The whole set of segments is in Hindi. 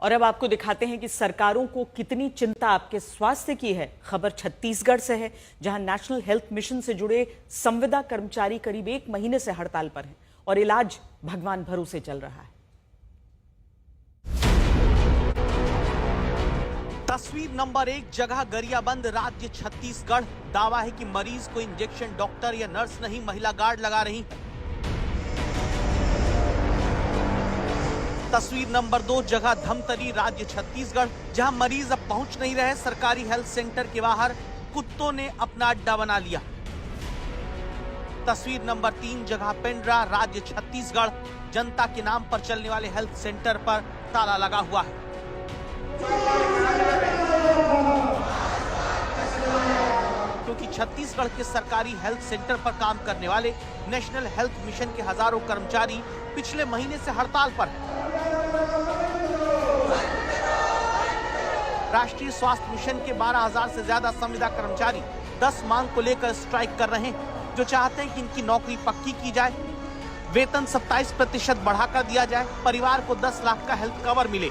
और अब आपको दिखाते हैं कि सरकारों को कितनी चिंता आपके स्वास्थ्य की है। खबर छत्तीसगढ़ से है, जहां नेशनल हेल्थ मिशन से जुड़े संविदा कर्मचारी करीब 1 महीने से हड़ताल पर हैं और इलाज भगवान भरोसे चल रहा है। तस्वीर नंबर 1, जगह गरियाबंद, राज्य छत्तीसगढ़। दावा है कि मरीज को इंजेक्शन डॉक्टर या नर्स नहीं, महिला गार्ड लगा रही है। तस्वीर नंबर 2, जगह धमतरी, राज्य छत्तीसगढ़, जहां मरीज अब पहुंच नहीं रहे। सरकारी हेल्थ सेंटर के बाहर कुत्तों ने अपना अड्डा बना लिया। तस्वीर नंबर 3, जगह पेंड्रा, राज्य छत्तीसगढ़, जनता के नाम पर चलने वाले हेल्थ सेंटर पर ताला लगा हुआ है। क्योंकि छत्तीसगढ़ के सरकारी हेल्थ सेंटर पर काम करने वाले नेशनल हेल्थ मिशन के हजारों कर्मचारी पिछले महीने से हड़ताल पर हैं। राष्ट्रीय स्वास्थ्य मिशन के 12,000 से ज्यादा संविदा कर्मचारी 10 मांग को लेकर स्ट्राइक कर रहे हैं, जो चाहते हैं कि इनकी नौकरी पक्की की जाए, वेतन 27% बढ़ाकर दिया जाए, परिवार को 10 लाख का हेल्थ कवर मिले।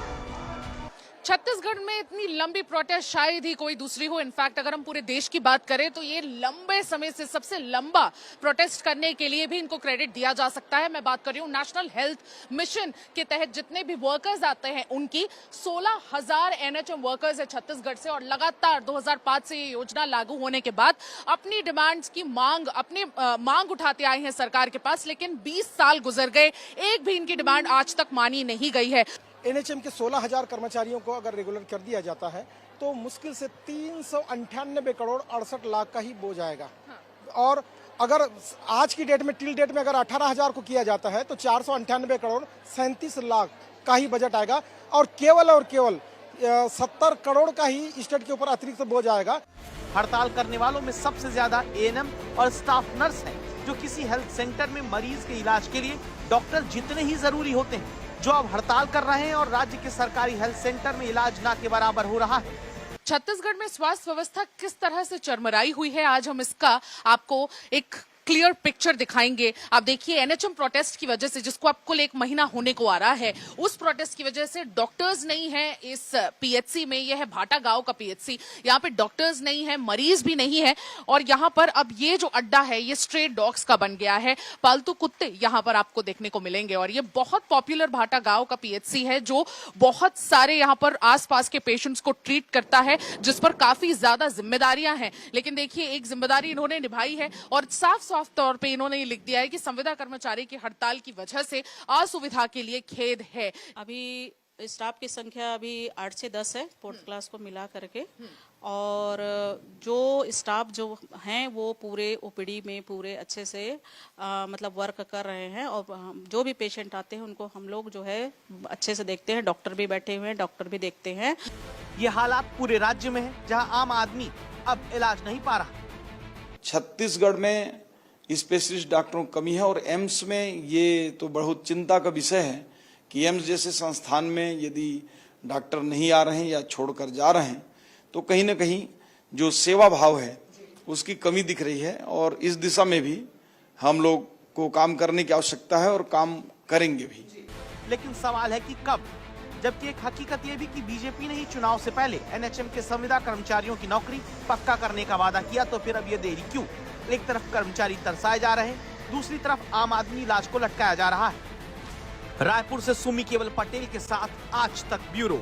छत्तीसगढ़ में इतनी लंबी प्रोटेस्ट शायद ही कोई दूसरी हो। इनफैक्ट अगर हम पूरे देश की बात करें तो ये लंबे समय से सबसे लंबा प्रोटेस्ट करने के लिए भी इनको क्रेडिट दिया जा सकता है। मैं बात कर रही हूँ नेशनल हेल्थ मिशन के तहत जितने भी वर्कर्स आते हैं उनकी 16,000 एनएचएम वर्कर्स है छत्तीसगढ़ से, और लगातार 2005 से ये योजना लागू होने के बाद अपनी डिमांड्स की मांग उठाते आए हैं सरकार के पास, लेकिन 20 साल गुजर गए, एक भी इनकी डिमांड आज तक मानी नहीं गई है। एनएचएम के 16,000 कर्मचारियों को अगर रेगुलर कर दिया जाता है तो मुश्किल से 398 करोड़ 68 लाख का ही बोझ आएगा। और अगर आज की डेट में टिल डेट में अगर 18,000 को किया जाता है तो 498 करोड़ 37 लाख का ही बजट आएगा, और केवल 70 करोड़ का ही स्टेट के ऊपर अतिरिक्त बोझ आएगा। हड़ताल करने वालों में सबसे ज्यादा एएनएम और स्टाफ नर्स हैं, जो किसी हेल्थ सेंटर में मरीज के इलाज के लिए डॉक्टर जितने ही जरूरी होते हैं, जो अब हड़ताल कर रहे हैं और राज्य के सरकारी हेल्थ सेंटर में इलाज ना के बराबर हो रहा है। छत्तीसगढ़ में स्वास्थ्य व्यवस्था किस तरह से चरमराई हुई है, आज हम इसका आपको एक क्लियर पिक्चर दिखाएंगे। आप देखिए, एनएचएम प्रोटेस्ट की वजह से, जिसको अब कुल 1 महीना होने को आ रहा है, उस प्रोटेस्ट की वजह से डॉक्टर्स नहीं है इस पीएचसी में। यह है भाटा गांव का पीएचसी, यहाँ पे डॉक्टर्स नहीं है, मरीज भी नहीं है, और यहाँ पर अब ये जो अड्डा है ये स्ट्रे डॉग्स का बन गया है। पालतू कुत्ते यहाँ पर आपको देखने को मिलेंगे, और ये बहुत पॉपुलर भाटा गांव का पीएचसी है, जो बहुत सारे यहाँ पर आसपास के पेशेंट्स को ट्रीट करता है, जिस पर काफी ज्यादा जिम्मेदारियां हैं। लेकिन देखिए, एक जिम्मेदारी इन्होंने निभाई है और साफ तौर पे इन्होंने ये लिख दिया है कि संविदा कर्मचारी की हड़ताल की वजह से असुविधा के लिए खेद है। अभी स्टाफ की संख्या अभी 8 से 10 है, 4th क्लास को मिला करके, और जो स्टाफ जो हैं वो पूरे ओपीडी में पूरे अच्छे से मतलब वर्क कर रहे हैं, और जो भी पेशेंट आते हैं उनको हम लोग जो है अच्छे से देखते हैं। डॉक्टर भी बैठे हुए हैं, डॉक्टर भी देखते हैं। ये हालात पूरे राज्य में है, जहां आम आदमी अब इलाज नहीं पा रहा। छत्तीसगढ़ में स्पेशलिस्ट डॉक्टरों की कमी है, और एम्स में ये तो बहुत चिंता का विषय है कि एम्स जैसे संस्थान में यदि डॉक्टर नहीं आ रहे हैं या छोड़कर जा रहे हैं तो कहीं ना कहीं जो सेवा भाव है उसकी कमी दिख रही है, और इस दिशा में भी हम लोग को काम करने की आवश्यकता है और काम करेंगे भी। लेकिन सवाल है कि कब, जबकि एक हकीकत यह भी कि बीजेपी ने ही चुनाव से पहले एनएचएम के संविदा कर्मचारियों की नौकरी पक्का करने का वादा किया, तो फिर अब ये देरी क्यों? एक तरफ कर्मचारी तरसाए जा रहे हैं, दूसरी तरफ आम आदमी इलाज को लटकाया जा रहा है। रायपुर से सुमी केवल पटेल के साथ आज तक ब्यूरो।